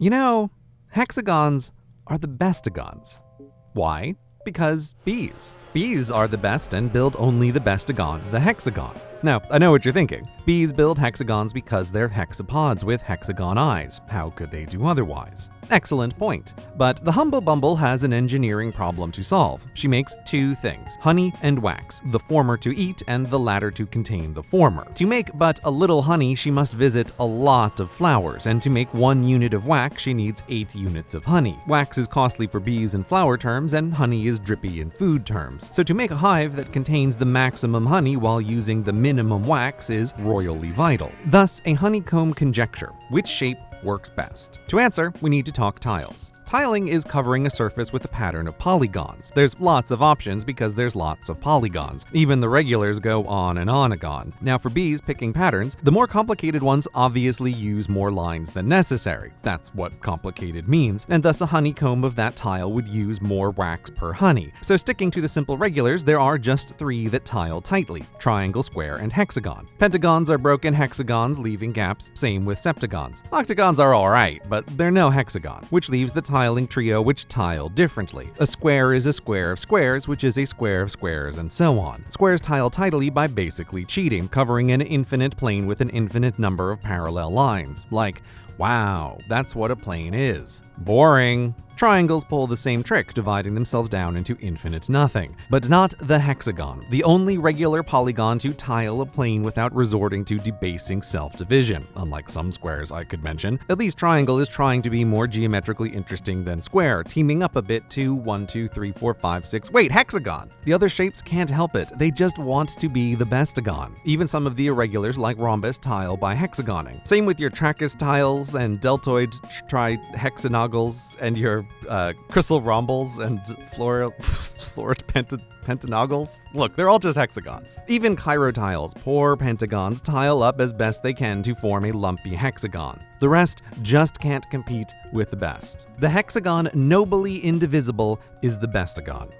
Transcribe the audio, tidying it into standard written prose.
You know, hexagons are the bestagons. Why? Because bees. Bees are the best and build only the bestagon, the hexagon. Now, I know what you're thinking. Bees build hexagons because they're hexapods with hexagon eyes. How could they do otherwise? Excellent point. But the Humble Bumble has an engineering problem to solve. She makes two things, honey and wax, the former to eat and the latter to contain the former. To make but a little honey, she must visit a lot of flowers, and to make 1 unit of wax, she needs 8 units of honey. Wax is costly for bees in flower terms, and honey is drippy in food terms. So to make a hive that contains the maximum honey while using the minimum wax is royally vital. Thus, a honeycomb conjecture. Which shape works best? To answer, we need to talk tiles. Tiling is covering a surface with a pattern of polygons. There's lots of options because there's lots of polygons. Even the regulars go on and on-agon. Now for bees picking patterns, the more complicated ones obviously use more lines than necessary. That's what complicated means, and thus a honeycomb of that tile would use more wax per honey. So sticking to the simple regulars, there are just 3 that tile tightly: triangle, square, and hexagon. Pentagons are broken hexagons, leaving gaps, same with septagons. Octagons are alright, but they're no hexagon, which leaves the tiling trio which tile differently. A square is a square of squares, which is a square of squares, and so on. Squares tile tidily by basically cheating, covering an infinite plane with an infinite number of parallel lines. Like, wow, that's what a plane is. Boring. Triangles pull the same trick, dividing themselves down into infinite nothing. But not the hexagon, the only regular polygon to tile a plane without resorting to debasing self-division. Unlike some squares I could mention, at least triangle is trying to be more geometrically interesting than square, teaming up a bit to 1, 2, 3, 4, 5, 6, wait, hexagon! The other shapes can't help it, they just want to be the bestagon. Even some of the irregulars like rhombus tile by hexagoning. Same with your tracheus tiles and deltoid trihexanogals and your crystal rhombles and florid pentanogals. Look, they're all just hexagons. Even chirotiles, poor pentagons, tile up as best they can to form a lumpy hexagon. The rest just can't compete with the best. The hexagon, nobly indivisible, is the bestagon.